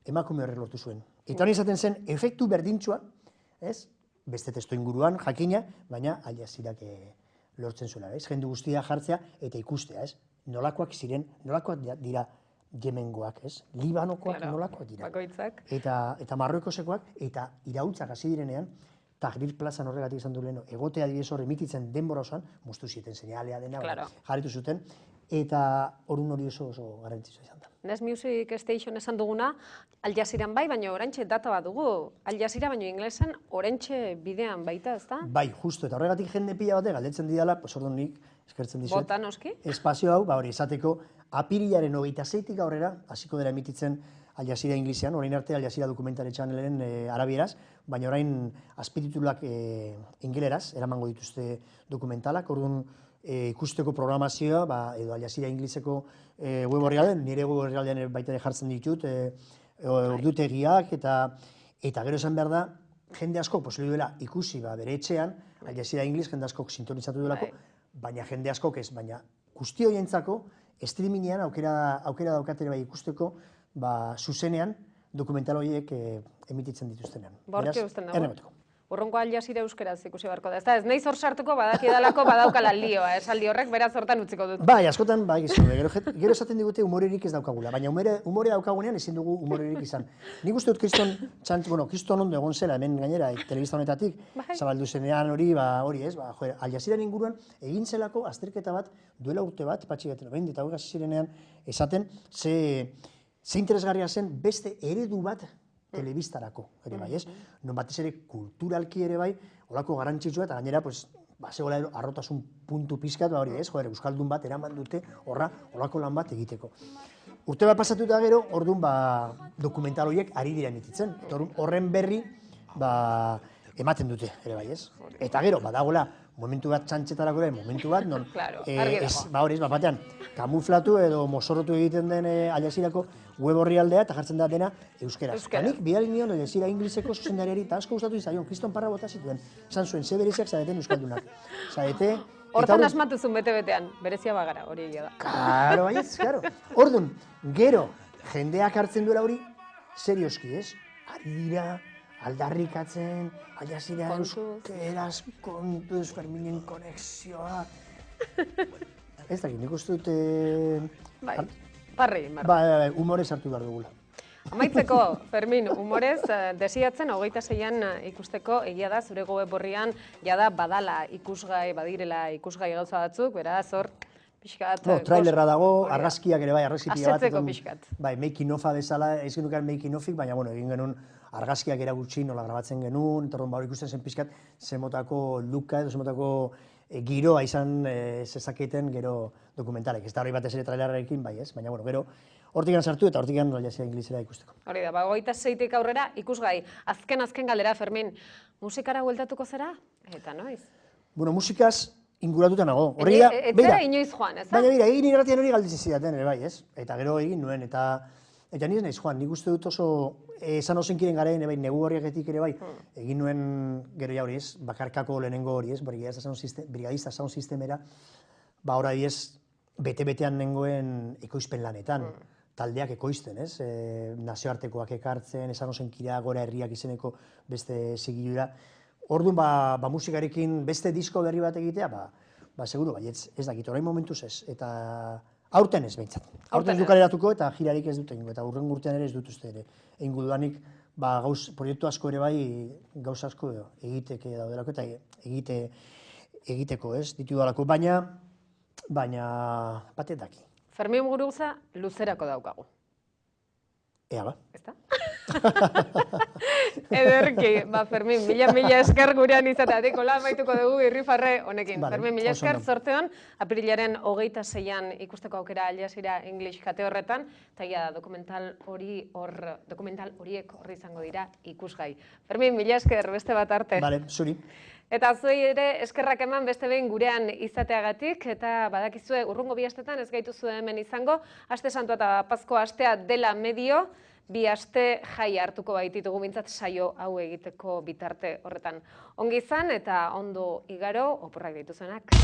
emakume horrek lortu zuen. Eta hori izaten zen, efektu berdintxua, ez? Beste testo inguruan, jakina, baina Al Jazeerak lortzen zuela, ez? Jende guztia jartzea eta ikustea, ez? Nolakoak ziren, nolakoak dira Yemengoak, ez? Libanokoak nolakoak dira. Bakoitzak. Eta Marruekosekoak, eta irautzak hasi direnean, Tahrir plazan horregatik izan du leheno, egotea adibidez hor emititzen denbora osoan, moztu zieten seinalea dena, jarritu zuten, eta orduan hori oso garrantzitsua izan da. Nes Music Station esan duguna, Al Jazeeran bai, baina oraintxe data bat dugu. Al Jazeera baino inglesan oraintxe bidean baita, ez da? Bai, justu, eta horregatik jende pila batek galdetzen didala, orduan nik eskertzen dizuet. Bota noski? Espazio hau, hori esateko, apirilaren 26tik aurrera, hasiko dela emititzen Al Jazeera inglesean, orain arte Al Jazeera dokumentare channelen arabieraz, baina orain azpititulak ingeleraz, eramango dituzte dokumentalak, orduan ikusteko programazioa, edo Al Jazeera ingleseko web orrialdean, nire web orrialdean baita jartzen ditut, ordutegiak, eta gero esan behar da, jende asko posible duela ikusi bere etxean, Al Jazeera ingles jende askok sintonizatu duelako, baina jende askok ez, baina guzti horientzako, streamingean aukera daukatera bai ikusteko, zuzenean dokumental horiek emititzen dituztenean. Bortxe usten dago. Urrongo Al Jazeera euskaraz ikusi beharko da. Ez naiz hor sartuko badakidalako badaukala lioa, esaldi horrek beraz hortan utziko dut. Bai, askotan, gero esaten digute humorerik ez daukagula, baina humore daukagunean ezin dugu humorerik izan. Nik uste dut kriston ondo egon zela, hemen gainera, telebista honetatik, zabaldu zenean hori, Al Jazeeraren inguruan egin zelako azterketa bat, duela urte bat, patxigaten, behin eta hori zirenean esaten, ze interesgarria zen beste eredu bat telebistarako, ere bai, ez? Non batez ere kulturalki ere bai, holako garrantzitsua eta gainera, zegoela arrotasun puntu pizkat, hori ez, euskaldun bat eraman dute holako lan bat egiteko. Urte bat pasatu eta gero, orduan dokumental horiek ari dira emititzen. Horren berri ematen dute, ere bai, ez? Eta gero, badagoela, momentu bat txantxetarako momentu bat, non, batean, kamuflatu edo mozorrotu egiten den Al Jazeerako web orrialdea eta jartzen da dena euskaraz. Nik bidali nion Al Jazeera ingleseko zuzendariari eta asko gustatu izaion, kriston parra bota zituen, esan zuen, ze bereziak zareten euskaldunak. Zarete, Hortan asmatuzun bete-betean, berezia bagara, hori egia da. Karo, baiz, karo. Orduan, gero, jendeak hartzen duela hori, serioski, ez? Ari dira, aldarrikatzen, Aljazeera euskeraz, kontuz, Ferminen konexioa. Ez dakit, nik uste dute... Bai, parri, marra. Bai, humorez hartu behar dugula. Amaitzeko, Fermin, humorez, desiatzen, 26an ikusteko, egia da, zure web orrian, jada badala ikusgai, badirela ikusgai gauza batzuk, beraz, hor, pixkat... Trailerra dago, argazkiak ere bai, argazki pila bat. Asetzeko pixkat. Bai, making of-a bezala, ez genukan making of-ik, baina, bueno, egin genuen argazkiak eragutsi, nola grabatzen genuen, eta hor ikusten zen pixkat, zemotako luka edo zemotako giroa izan zezaketen gero dokumentalek. Ez da hori batez ere trailerrarekin, bai ez, baina, bueno, gero, hortikan sartu eta hortikan Aljazeera inglesera ikusteko. Hori da, 26tik aurrera ikusgai. Azken galdera, Fermin, musikara hueltatuko zera? Eta noiz? Bueno, musikaz inguratuta nago. Horri da, etzera inoiz joan, ez da? Baina, bera, egin irratian hori galditzen zidaten ere bai, ez? Eta gero egin nuen, eta nire naiz joan, nik uste dut oso esan ozenkiren garen, bai, negu horriaketik ere bai, egin nuen gero ja hori ez, bakarkako lehenengo hori ez, brigadista sound sistemera, ba hori ez, bete-betean nengoen ekoizpen lanetan. Taldeak ekoizten, ez? Nazioartekoak ekartzen, esan ozenkira, gora herriak izeneko beste zigilura. Orduan, ba musikarekin beste disko berri bat egitea, ba seguru, baietz, ez dakit, orain momentuz ez. Eta aurten ez behintzat. Aurten ez dukaleratuko eta jirarik ez dut egingo, eta hurren urtean ere ez dut uste ere. Egingo dudanik, ba proiektu asko ere bai, gauza asko egiteke daudelako eta egiteko, ez? Ditu dalako, baina batet daki. Fermin Muguruza luzerako daukagu. Ea ba. Ez da? Ederki, Fermin, mila esker gurean izateatik, hola amaituko dugu irrifarre honekin. Fermin, mila esker zorteon, aprilaren 26an ikusteko aukera Aljazeera English kate horretan, eta dokumental horiek horri izango dira ikusgai. Fermin, mila esker, beste bat arte. Bale, zuri. Eta zuei ere eskerrak eman beste behin gurean izateagatik, eta badakizue urrungo 2 astetan ez gaituzu hemen izango, aste santua eta Pasko astea dela medio, 2 aste jai hartuko baititugu bintzat saio hau egiteko bitarte horretan. Ongi izan eta ondo igaro, oporrak dituzuenak.